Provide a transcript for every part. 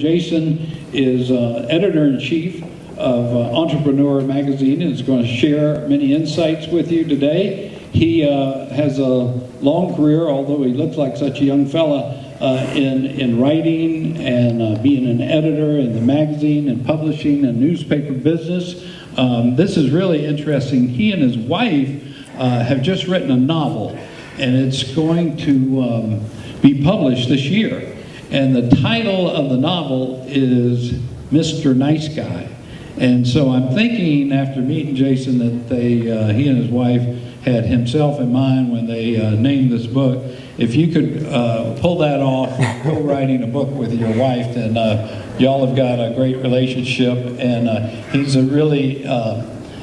Jason is editor-in-chief of Entrepreneur Magazine and is going to share many insights with you today. He has a long career, although he looks like such a young fella, in writing and being an editor in the magazine and publishing and newspaper business. This is really interesting. He and his wife have just written a novel, and it's going to be published this year. And the title of the novel is Mr. Nice Guy. And so I'm thinking, after meeting Jason, that he and his wife had himself in mind when they named this book. If you could pull that off, co-writing a book with your wife, then y'all have got a great relationship. And he's a really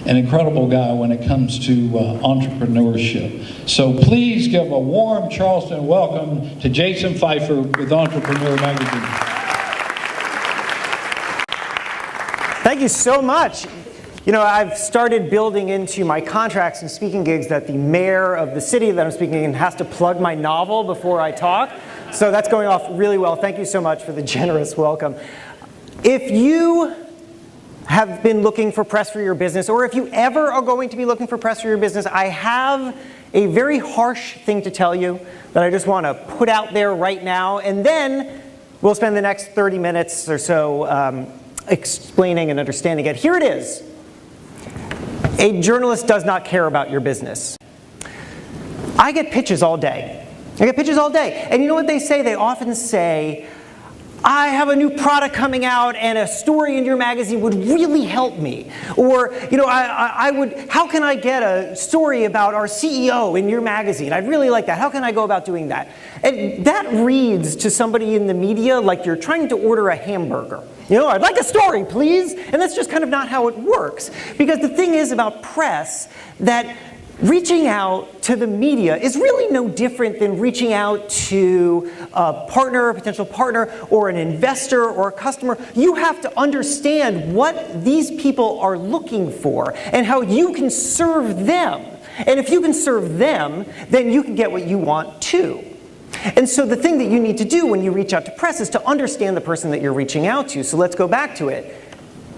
an incredible guy when it comes to entrepreneurship. So please give a warm Charleston welcome to Jason Feifer with Entrepreneur Magazine. Thank you so much. You know, I've started building into my contracts and speaking gigs that the mayor of the city that I'm speaking in has to plug my novel before I talk. So that's going off really well. Thank you so much for the generous welcome. If you have been looking for press for your business, or if you ever are going to be looking for press for your business, I have a very harsh thing to tell you that I just want to put out there right now, and then we'll spend the next 30 minutes or so explaining and understanding it. Here it is. A journalist does not care about your business. I get pitches all day. And you know what they say? They often say, I have a new product coming out and a story in your magazine would really help me. Or, you know, how can I get a story about our CEO in your magazine? I'd really like that. How can I go about doing that? And that reads to somebody in the media like you're trying to order a hamburger. You know, I'd like a story, please. And that's just kind of not how it works. Because the thing is about press that reaching out to the media is really no different than reaching out to a partner, a potential partner, or an investor or a customer. You have to understand what these people are looking for and how you can serve them. And if you can serve them, then you can get what you want too. And so the thing that you need to do when you reach out to press is to understand the person that you're reaching out to. So let's go back to it.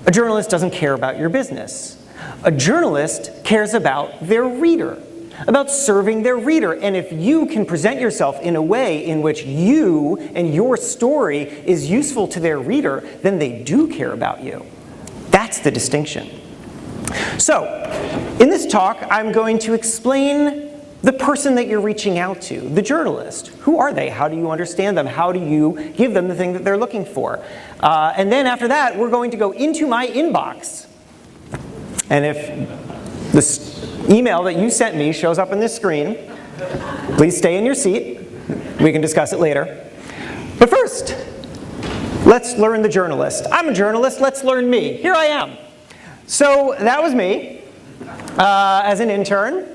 A journalist doesn't care about your business. A journalist cares about their reader, about serving their reader. And if you can present yourself in a way in which you and your story is useful to their reader, then they do care about you. That's the distinction. So, in this talk, I'm going to explain the person that you're reaching out to, the journalist. Who are they? How do you understand them? How do you give them the thing that they're looking for? And then after that, we're going to go into my inbox. And if this email that you sent me shows up on this screen, please stay in your seat. We can discuss it later. But first, let's learn the journalist. I'm a journalist, let's learn me. Here I am. So that was me as an intern.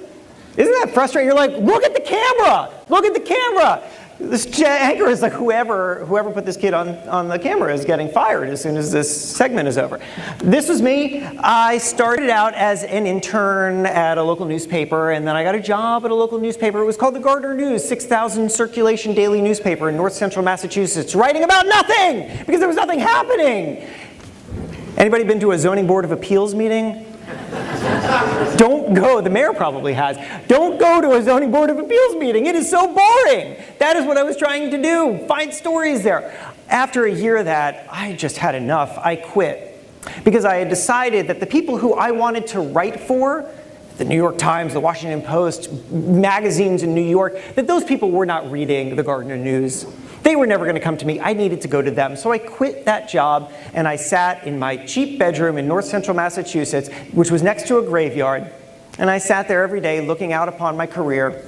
Isn't that frustrating? You're like, look at the camera! Look at the camera! This anchor is like, whoever put this kid on the camera is getting fired as soon as this segment is over. This was me. I started out as an intern at a local newspaper, and then I got a job at a local newspaper. It was called the Gardner News, 6,000 circulation daily newspaper in north central Massachusetts, writing about nothing, because there was nothing happening. Anybody been to a zoning board of appeals meeting? Don't go, the mayor probably has. Don't go to a zoning board of appeals meeting. It is so boring. That is what I was trying to do, find stories there. After a year of that, I just had enough. I quit. Because I had decided that the people who I wanted to write for, the New York Times, the Washington Post, magazines in New York, that those people were not reading the Gardner News. They were never going to come to me. I needed to go to them. So I quit that job, and I sat in my cheap bedroom in north central Massachusetts, which was next to a graveyard. And I sat there every day looking out upon my career.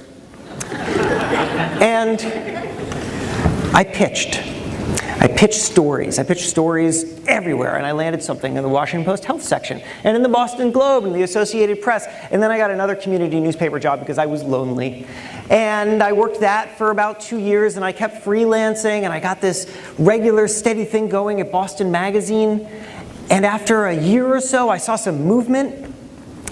And I pitched. I pitched stories everywhere, and I landed something in the Washington Post health section, and in the Boston Globe, and the Associated Press, and then I got another community newspaper job because I was lonely. And I worked that for about 2 years, and I kept freelancing, and I got this regular, steady thing going at Boston Magazine. And after a year or so, I saw some movement.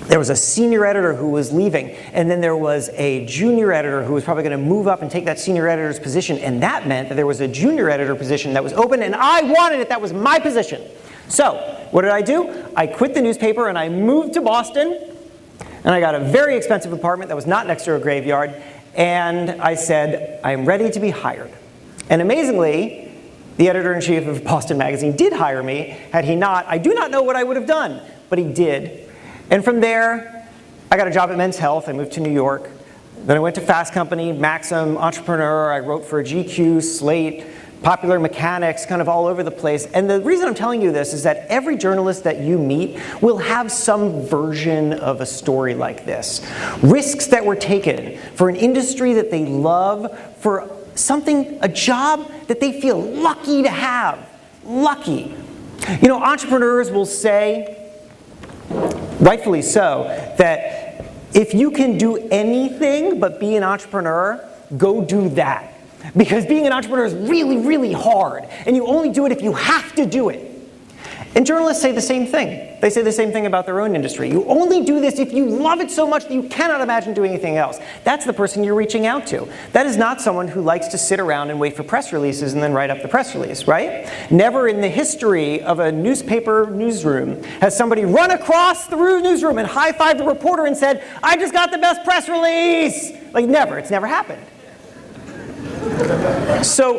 there was a senior editor who was leaving, and then there was a junior editor who was probably going to move up and take that senior editor's position, and that meant that there was a junior editor position that was open, and I wanted it. That was my position. So what did I do? I quit the newspaper and I moved to Boston, and I got a very expensive apartment that was not next to a graveyard, and I said, I'm ready to be hired. And amazingly, the editor-in-chief of Boston Magazine did hire me. Had he not, I do not know what I would have done, but he did. And from there, I got a job at Men's Health. I moved to New York. Then I went to Fast Company, Maxim, Entrepreneur. I wrote for GQ, Slate, Popular Mechanics, kind of all over the place. And the reason I'm telling you this is that every journalist that you meet will have some version of a story like this. Risks that were taken for an industry that they love, for something, a job that they feel lucky to have. Lucky. You know, entrepreneurs will say, rightfully so, that if you can do anything but be an entrepreneur, go do that. Because being an entrepreneur is really, really hard, and you only do it if you have to do it. And journalists say the same thing. They say the same thing about their own industry. You only do this if you love it so much that you cannot imagine doing anything else. That's the person you're reaching out to. That is not someone who likes to sit around and wait for press releases and then write up the press release, right? Never in the history of a newspaper newsroom has somebody run across the newsroom and high-fived the reporter and said, I just got the best press release. Like never, it's never happened. So,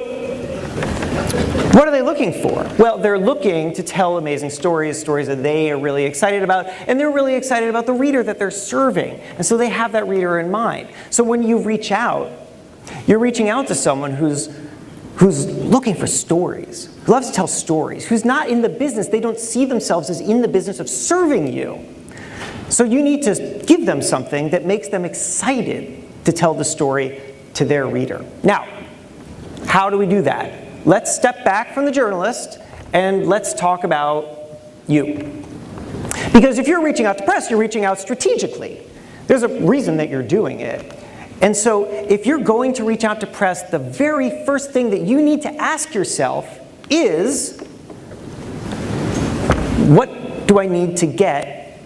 what are they looking for? Well, they're looking to tell amazing stories, stories that they are really excited about, and they're really excited about the reader that they're serving. And so they have that reader in mind. So when you reach out, you're reaching out to someone who's looking for stories, who loves to tell stories, who's not in the business. They don't see themselves as in the business of serving you. So you need to give them something that makes them excited to tell the story to their reader. Now, how do we do that? Let's step back from the journalist and let's talk about you. Because if you're reaching out to press, you're reaching out strategically. There's a reason that you're doing it. And so if you're going to reach out to press, the very first thing that you need to ask yourself is, what do I need to get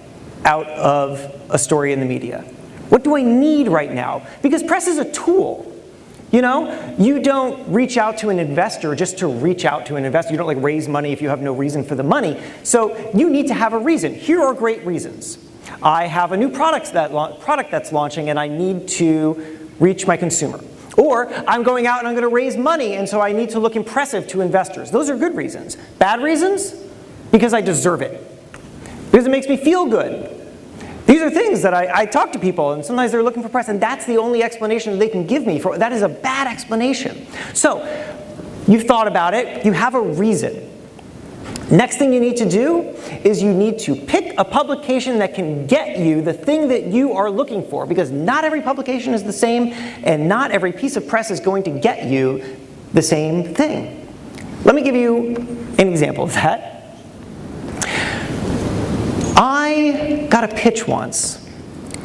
out of a story in the media? What do I need right now? Because press is a tool. You know, you don't reach out to an investor just to reach out to an investor. You don't like raise money if you have no reason for the money. So you need to have a reason. Here are great reasons. I have a new product that's launching and I need to reach my consumer. Or I'm going out and I'm going to raise money and so I need to look impressive to investors. Those are good reasons. Bad reasons? Because I deserve it. Because it makes me feel good. These are things that I talk to people, and sometimes they're looking for press, and that's the only explanation they can give me. That is a bad explanation. So, you've thought about it, you have a reason. Next thing you need to do is you need to pick a publication that can get you the thing that you are looking for, because not every publication is the same, and not every piece of press is going to get you the same thing. Let me give you an example of that. I got a pitch once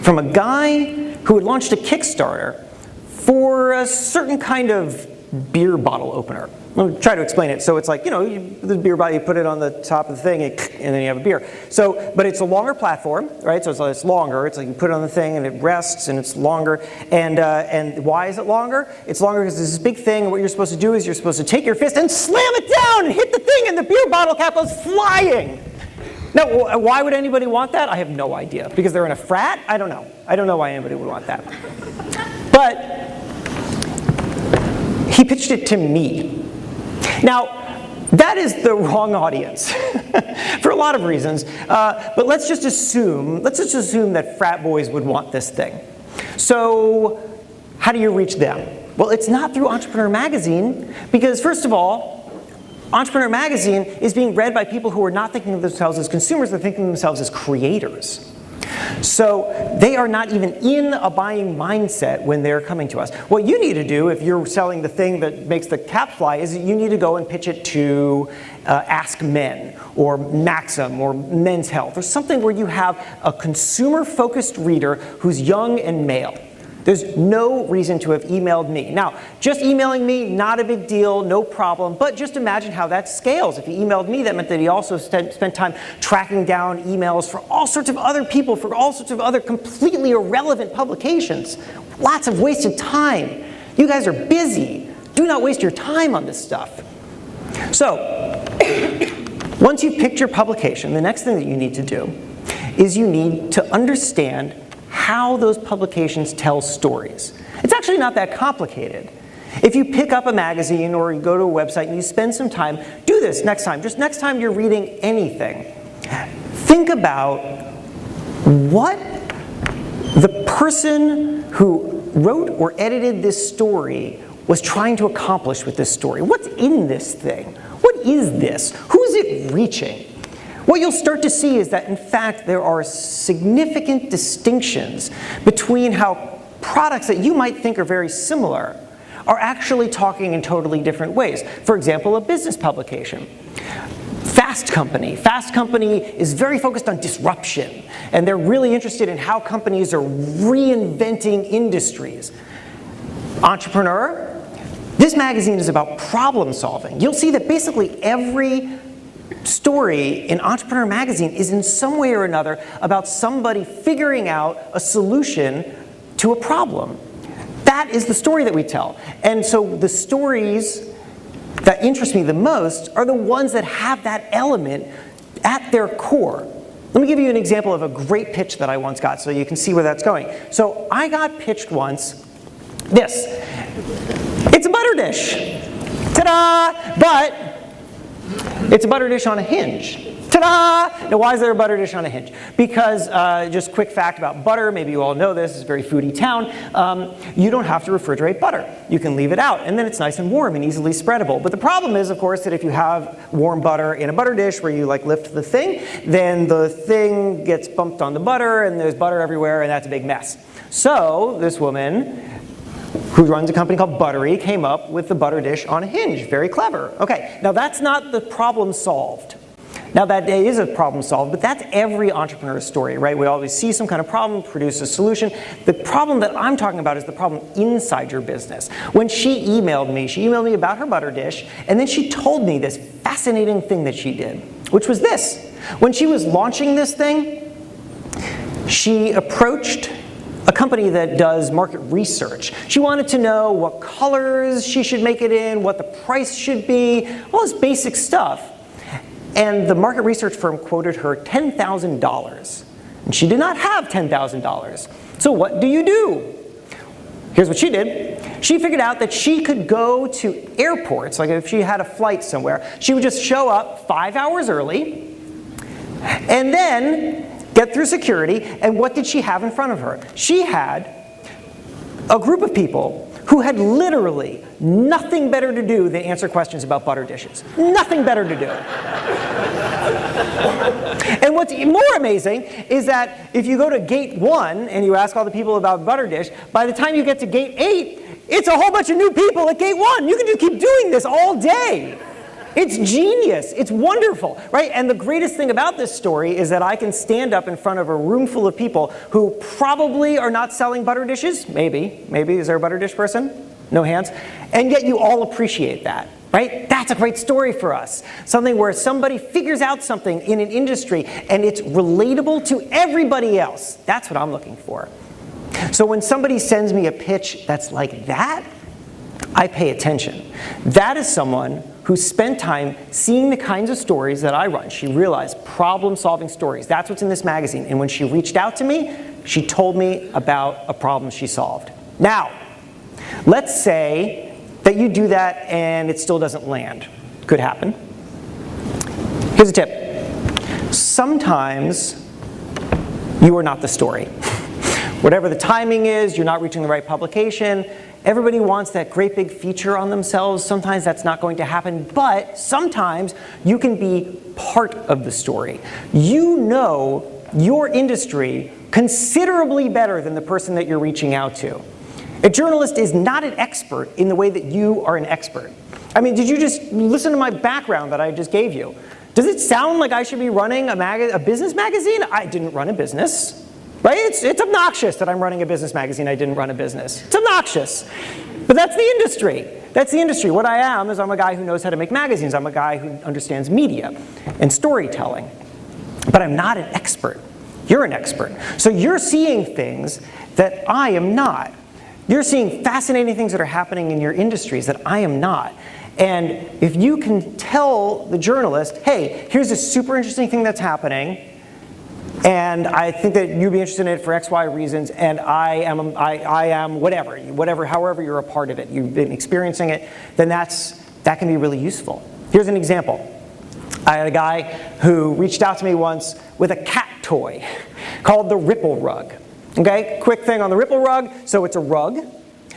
from a guy who had launched a Kickstarter for a certain kind of beer bottle opener. I'll try to explain it. So it's like, you know, the beer bottle, you put it on the top of the thing and then you have a beer. So, but it's a longer platform, right? So it's longer. It's like you put it on the thing and it rests and it's longer. And why is it longer? It's longer because there's this big thing, and what you're supposed to do is you're supposed to take your fist and slam it down and hit the thing, and the beer bottle cap goes flying. Now, why would anybody want that? I have no idea. Because they're in a frat? I don't know. I don't know why anybody would want that. But he pitched it to me. Now, that is the wrong audience for a lot of reasons. But let's just assume that frat boys would want this thing. So, how do you reach them? Well, it's not through Entrepreneur Magazine, because first of all, Entrepreneur Magazine is being read by people who are not thinking of themselves as consumers, they're thinking of themselves as creators. So they are not even in a buying mindset when they're coming to us. What you need to do if you're selling the thing that makes the cap fly is you need to go and pitch it to Ask Men or Maxim or Men's Health or something where you have a consumer-focused reader who's young and male. There's no reason to have emailed me. Now, just emailing me, not a big deal, no problem, but just imagine how that scales. If he emailed me, that meant that he also spent time tracking down emails for all sorts of other people, for all sorts of other completely irrelevant publications. Lots of wasted time. You guys are busy. Do not waste your time on this stuff. So, once you've picked your publication, the next thing that you need to do is you need to understand how those publications tell stories. It's actually not that complicated. If you pick up a magazine or you go to a website and you spend some time, do this next time. Just next time you're reading anything, think about what the person who wrote or edited this story was trying to accomplish with this story. What's in this thing? What is this? Who is it reaching? What you'll start to see is that, in fact, there are significant distinctions between how products that you might think are very similar are actually talking in totally different ways. For example, a business publication. Fast Company. Fast Company is very focused on disruption, and they're really interested in how companies are reinventing industries. Entrepreneur. This magazine is about problem solving. You'll see that basically every story in Entrepreneur magazine is in some way or another about somebody figuring out a solution to a problem. That is the story that we tell. And so the stories that interest me the most are the ones that have that element at their core. Let me give you an example of a great pitch that I once got so you can see where that's going. So I got pitched once this. It's a butter dish. Ta-da! But it's a butter dish on a hinge. Ta-da! Now, why is there a butter dish on a hinge? Because, just quick fact about butter, maybe you all know this, it's a very foodie town, you don't have to refrigerate butter. You can leave it out, and then it's nice and warm and easily spreadable. But the problem is, of course, that if you have warm butter in a butter dish where you lift the thing, then the thing gets bumped on the butter, and there's butter everywhere, and that's a big mess. So, this woman who runs a company called Buttery, came up with the butter dish on a hinge. Very clever. Okay, now that's not the problem solved. Now that is a problem solved, but that's every entrepreneur's story, right? We always see some kind of problem, produce a solution. The problem that I'm talking about is the problem inside your business. When she emailed me about her butter dish, and then she told me this fascinating thing that she did, which was this. When she was launching this thing, she approached a company that does market research. She wanted to know what colors she should make it in, what the price should be, all this basic stuff. And the market research firm quoted her $10,000. And she did not have $10,000. So what do you do? Here's what she did. She figured out that she could go to airports, like if she had a flight somewhere, she would just show up 5 hours early, and then get through security, and what did she have in front of her? She had a group of people who had literally nothing better to do than answer questions about butter dishes. Nothing better to do. And what's more amazing is that if you go to gate 1 and you ask all the people about butter dish, by the time you get to gate 8, it's a whole bunch of new people at gate 1. You can just keep doing this all day. It's genius. It's wonderful, right? And the greatest thing about this story is that I can stand up in front of a room full of people who probably are not selling butter dishes. Maybe. Is there a butter dish person? No hands. And yet you all appreciate that, right? That's a great story for us. Something where somebody figures out something in an industry and it's relatable to everybody else. That's what I'm looking for. So when somebody sends me a pitch that's like that, I pay attention. That is someone who spent time seeing the kinds of stories that I run. She realized problem-solving stories. That's what's in this magazine. And when she reached out to me, she told me about a problem she solved. Now, let's say that you do that and it still doesn't land. Could happen. Here's a tip. Sometimes you are not the story. Whatever the timing is, you're not reaching the right publication. Everybody wants that great big feature on themselves. Sometimes that's not going to happen, but sometimes you can be part of the story. You know your industry considerably better than the person that you're reaching out to. A journalist is not an expert in the way that you are an expert. I mean, did you just listen to my background that I just gave you? Does it sound like I should be running a business magazine? I didn't run a business. right? It's obnoxious that I'm running a business magazine. I didn't run a business. It's obnoxious. But that's the industry. That's the industry. What I am is I'm a guy who knows how to make magazines. I'm a guy who understands media and storytelling. But I'm not an expert. You're an expert. So you're seeing things that I am not. You're seeing fascinating things that are happening in your industries that I am not. And if you can tell the journalist, hey, here's a super interesting thing that's happening, and I think that you'd be interested in it for X, Y reasons, and I am whatever, however you're a part of it, you've been experiencing it, then that can be really useful. Here's an example. I had a guy who reached out to me once with a cat toy called the Ripple Rug. Okay, quick thing on the Ripple Rug. So it's a rug,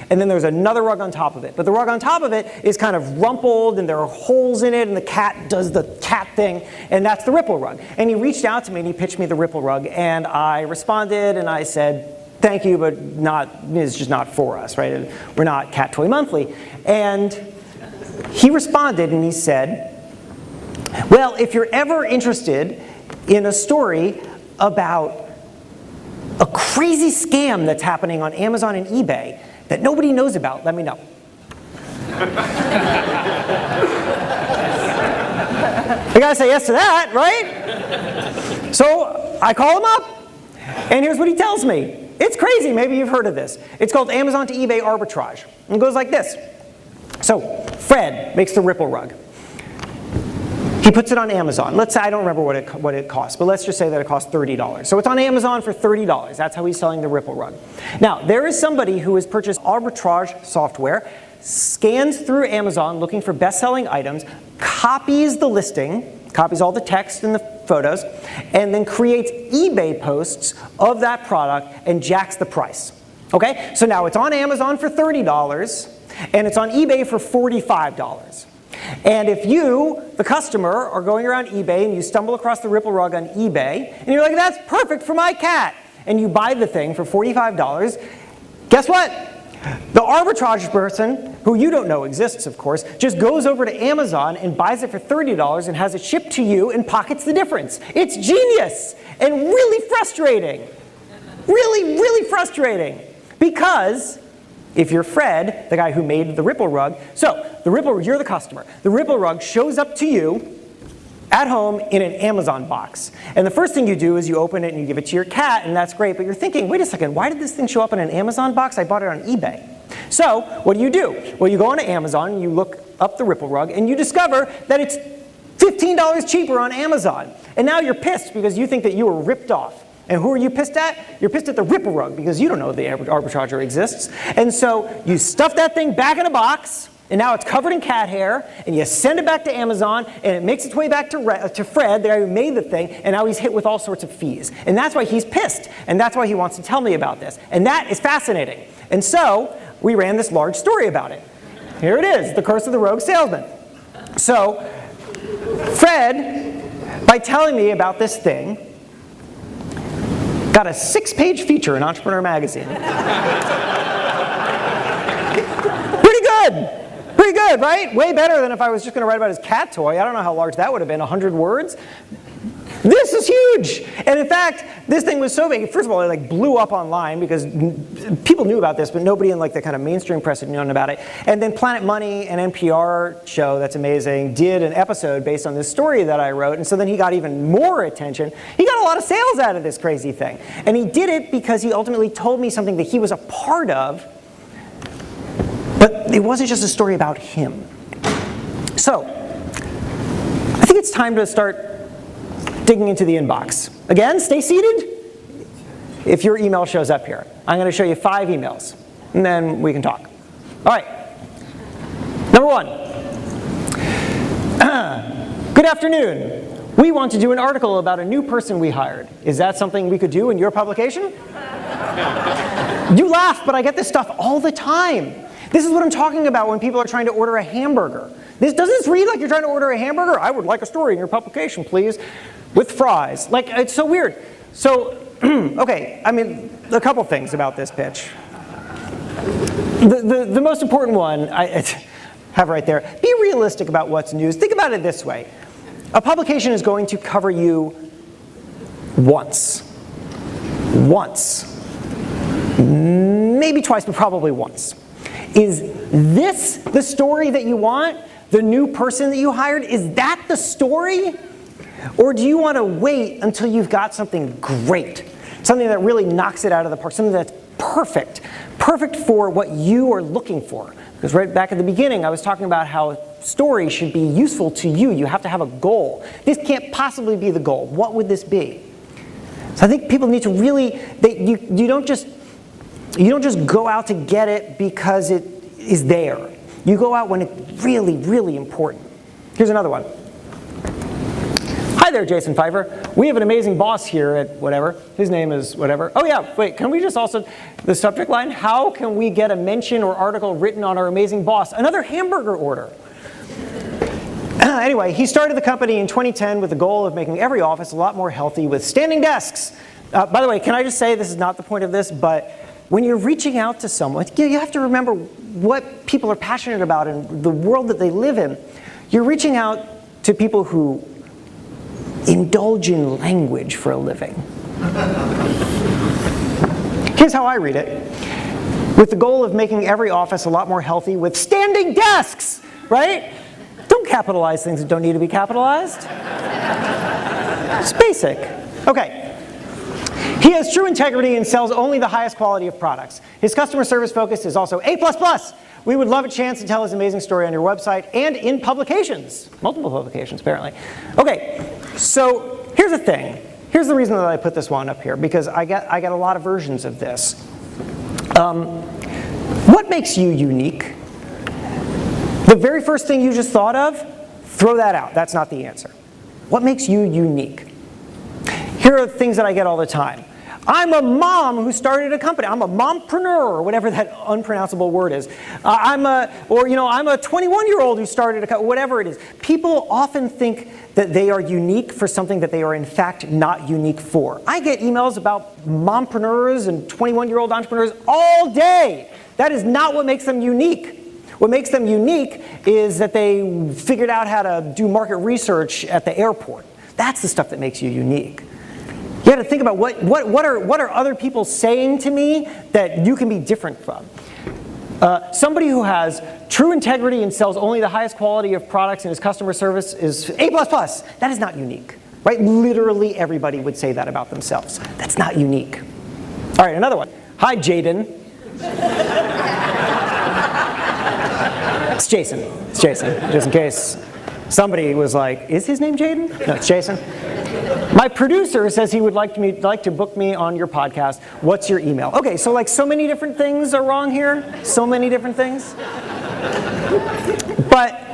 and then there's another rug on top of it. But the rug on top of it is kind of rumpled, and there are holes in it, and the cat does the cat thing, and that's the Ripple Rug. And he reached out to me, and he pitched me the Ripple Rug, and I responded, and I said, thank you, but it's just not for us, right? We're not Cat Toy Monthly. And he responded, and he said, well, if you're ever interested in a story about a crazy scam that's happening on Amazon and eBay that nobody knows about, let me know. You gotta say yes to that, right? So I call him up, and here's what he tells me. It's crazy, maybe you've heard of this. It's called Amazon to eBay Arbitrage. And it goes like this. So Fred makes the Ripple Rug. He puts it on Amazon. Let's say, I don't remember what it costs, but let's just say that it costs $30. So it's on Amazon for $30. That's how he's selling the Ripple Rug. Now, there is somebody who has purchased Arbitrage software, scans through Amazon looking for best-selling items, copies the listing, copies all the text and the photos, and then creates eBay posts of that product and jacks the price. Okay? So now it's on Amazon for $30, and it's on eBay for $45. And if you, the customer, are going around eBay and you stumble across the Ripple Rug on eBay, and you're like, that's perfect for my cat, and you buy the thing for $45, guess what? The arbitrage person, who you don't know exists, of course, just goes over to Amazon and buys it for $30 and has it shipped to you and pockets the difference. It's genius and really frustrating. Really, really frustrating. Because if you're Fred, the guy who made the Ripple Rug, so you're the customer. The Ripple Rug shows up to you at home in an Amazon box. And the first thing you do is you open it and you give it to your cat, and that's great. But you're thinking, wait a second, why did this thing show up in an Amazon box? I bought it on eBay. So what do? Well, you go onto Amazon, you look up the Ripple Rug, and you discover that it's $15 cheaper on Amazon. And now you're pissed because you think that you were ripped off. And who are you pissed at? You're pissed at the Ripple Rug because you don't know the arbitrager exists. And so you stuff that thing back in a box, and now it's covered in cat hair, and you send it back to Amazon, and it makes its way back to Fred, the guy who made the thing, and now he's hit with all sorts of fees. And that's why he's pissed, and that's why he wants to tell me about this. And that is fascinating. And so we ran this large story about it. Here it is, The Curse of the Rogue Salesman. So Fred, by telling me about this thing, got a 6-page feature in Entrepreneur Magazine. Pretty good. Pretty good, right? Way better than if I was just going to write about his cat toy. I don't know how large that would have been, 100 words. This is huge. And in fact, this thing was so big, first of all, it blew up online because people knew about this, but nobody in the kind of mainstream press had known about it. And then Planet Money, an NPR show that's amazing, did an episode based on this story that I wrote. And so then he got even more attention. He got a lot of sales out of this crazy thing. And he did it because he ultimately told me something that he was a part of, but it wasn't just a story about him. So I think it's time to start digging into the inbox. Again, stay seated if your email shows up here. I'm going to show you 5 emails, and then we can talk. All right. Number 1. Good afternoon. We want to do an article about a new person we hired. Is that something we could do in your publication? You laugh, but I get this stuff all the time. This is what I'm talking about when people are trying to order a hamburger. Doesn't this read like you're trying to order a hamburger? I would like a story in your publication, please. With fries. It's so weird. So, okay, a couple things about this pitch. The most important one, I have right there, be realistic about what's news. Think about it this way. A publication is going to cover you once. once, maybe twice, but probably once. Is this the story that you want? The new person that you hired, is that the story? Or do you want to wait until you've got something great, something that really knocks it out of the park, something that's perfect for what you are looking for? Because right back at the beginning, I was talking about how a story should be useful to you. You have to have a goal. This can't possibly be the goal. What would this be? So I think people need to really, you don't just go out to get it because it is there. You go out when it's really, really important. Here's another one. Hi there, Jason Feifer. We have an amazing boss here at whatever. His name is whatever. Oh yeah, wait, can we just also, the subject line, how can we get a mention or article written on our amazing boss? Another hamburger order. Anyway, he started the company in 2010 with the goal of making every office a lot more healthy with standing desks. By the way, can I just say, this is not the point of this, but when you're reaching out to someone, you have to remember what people are passionate about and the world that they live in. You're reaching out to people who indulge in language for a living. Here's how I read it. With the goal of making every office a lot more healthy with standing desks, right? Don't capitalize things that don't need to be capitalized. It's basic. Okay. He has true integrity and sells only the highest quality of products. His customer service focus is also A++. We would love a chance to tell his amazing story on your website and in publications. Multiple publications, apparently. Okay, so here's the thing. Here's the reason that I put this one up here, because I get a lot of versions of this. What makes you unique? The very first thing you just thought of, throw that out. That's not the answer. What makes you unique? Here are things that I get all the time. I'm a mom who started a company. I'm a mompreneur, or whatever that unpronounceable word is. I'm a 21-year-old who started a company, whatever it is. People often think that they are unique for something that they are in fact not unique for. I get emails about mompreneurs and 21-year-old entrepreneurs all day. That is not what makes them unique. What makes them unique is that they figured out how to do market research at the airport. That's the stuff that makes you unique. You got to think about what are other people saying to me that you can be different from. Somebody who has true integrity and sells only the highest quality of products and his customer service is A++. That is not unique, right? Literally everybody would say that about themselves. That's not unique. All right, another one. Hi, Jaden. It's Jason. It's Jason, just in case somebody was like, is his name Jaden? No, it's Jason. My producer says he would like to book me on your podcast. What's your email? Okay, so like so many different things are wrong here. So many different things. But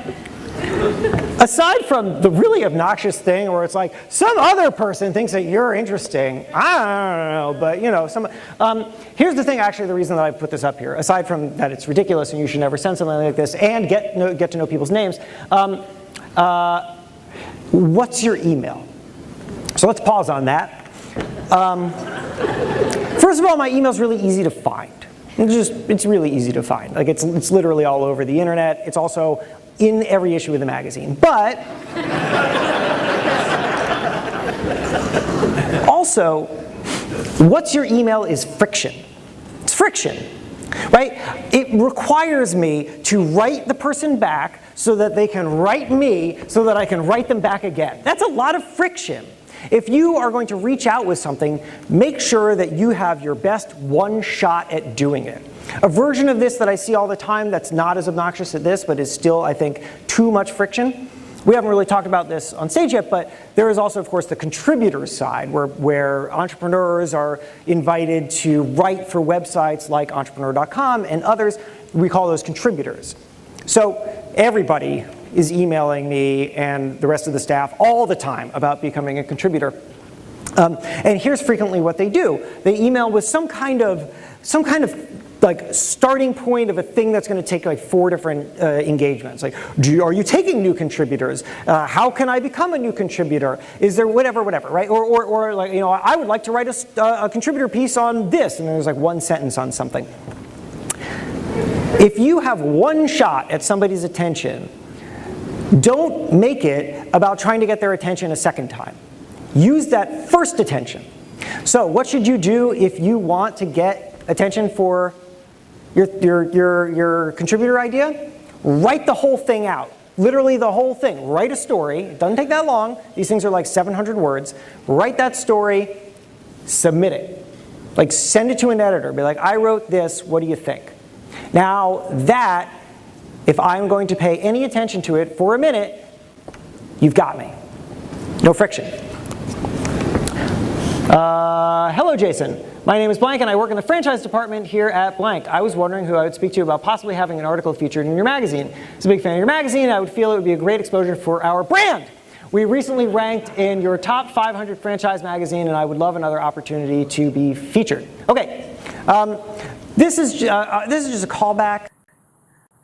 aside from the really obnoxious thing where it's like some other person thinks that you're interesting, I don't know, but you know, here's the thing. Actually, the reason that I put this up here, aside from that it's ridiculous and you should never send something like this, and get to know people's names. What's your email? So let's pause on that. First of all, my email's really easy to find. It's really easy to find. Like it's literally all over the internet. It's also in every issue of the magazine. But also, what's your email is friction. It's friction, right? It requires me to write the person back so that they can write me so that I can write them back again. That's a lot of friction. If you are going to reach out with something, make sure that you have your best one shot at doing it. A version of this that I see all the time that's not as obnoxious as this, but is still, I think, too much friction. We haven't really talked about this on stage yet, but there is also, of course, the contributors side, where entrepreneurs are invited to write for websites like entrepreneur.com and others. We call those contributors. So everybody is emailing me and the rest of the staff all the time about becoming a contributor. And here's frequently what they do. They email with some kind of like starting point of a thing that's going to take like 4 different engagements. Like, are you taking new contributors? How can I become a new contributor? Is there whatever, right? Or like, you know, I would like to write a contributor piece on this, and there's like one sentence on something. If you have one shot at somebody's attention, don't make it about trying to get their attention a second time. Use that first attention. So what should you do if you want to get attention for your contributor idea? Write the whole thing out. Literally the whole thing. Write a story. It doesn't take that long. These things are like 700 words. Write that story. Submit it. Like send it to an editor. Be like, I wrote this. What do you think? Now that, if I'm going to pay any attention to it for a minute, you've got me. No friction. Hello, Jason. My name is blank, and I work in the franchise department here at blank. I was wondering who I would speak to about possibly having an article featured in your magazine. As a big fan of your magazine, I would feel it would be a great exposure for our brand. We recently ranked in your top 500 franchise magazine, and I would love another opportunity to be featured. Okay, this is just a callback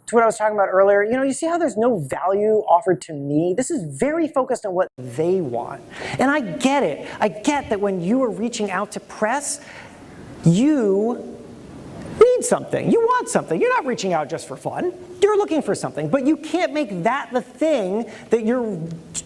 to what I was talking about earlier. You know, you see how there's no value offered to me? This is very focused on what they want. And I get it. I get that when you are reaching out to press, you need something. You want something. You're not reaching out just for fun. You're looking for something. But you can't make that the thing that you're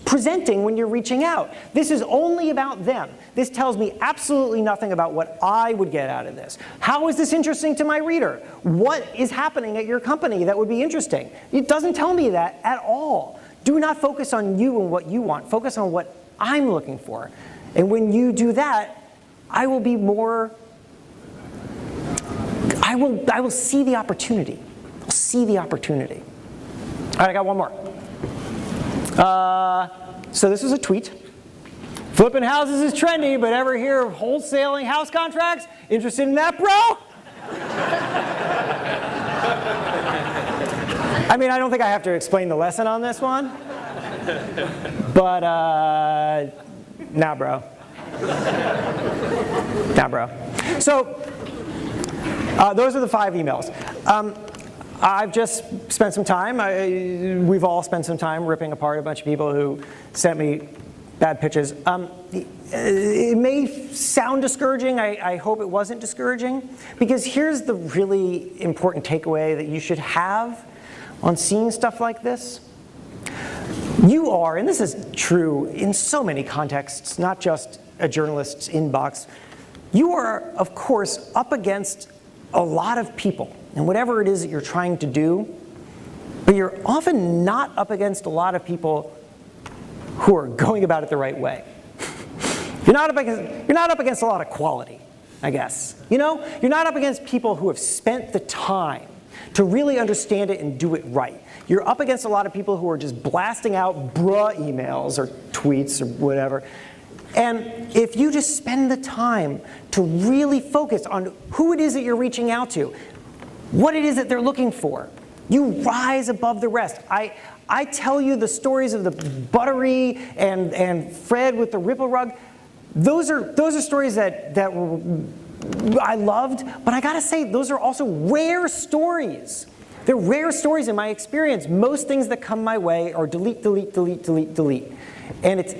presenting when you're reaching out. This is only about them. This tells me absolutely nothing about what I would get out of this. How is this interesting to my reader? What is happening at your company that would be interesting? It doesn't tell me that at all. Do not focus on you and what you want. Focus on what I'm looking for. And when you do that, I will be more, I will see the opportunity. I'll see the opportunity. All right, I got one more. So this was a tweet. Flipping houses is trendy, but ever hear of wholesaling house contracts? Interested in that, bro? I mean, I don't think I have to explain the lesson on this one. But, nah, bro. Nah, bro. So, those are the 5 emails. I've just spent some time, we've all spent some time ripping apart a bunch of people who sent me bad pitches. It may sound discouraging. I hope it wasn't discouraging. Because here's the really important takeaway that you should have on seeing stuff like this. You are, and this is true in so many contexts, not just a journalist's inbox, you are, of course, up against a lot of people and whatever it is that you're trying to do, but you're often not up against a lot of people who are going about it the right way. You're not up against a lot of quality, I guess. You know, you're not up against people who have spent the time to really understand it and do it right. You're up against a lot of people who are just blasting out bruh emails or tweets or whatever. And if you just spend the time to really focus on who it is that you're reaching out to, what it is that they're looking for, you rise above the rest. I tell you the stories of the Buttery and Fred with the Ripple rug. Those are stories that I loved, but I gotta say, those are also rare stories. They're rare stories in my experience. Most things that come my way are delete, delete, delete, delete, delete. And it's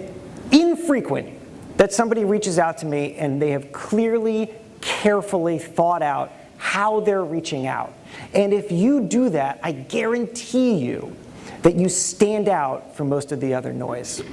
infrequent that somebody reaches out to me and they have clearly, carefully thought out how they're reaching out. And if you do that, I guarantee you that you stand out from most of the other noise.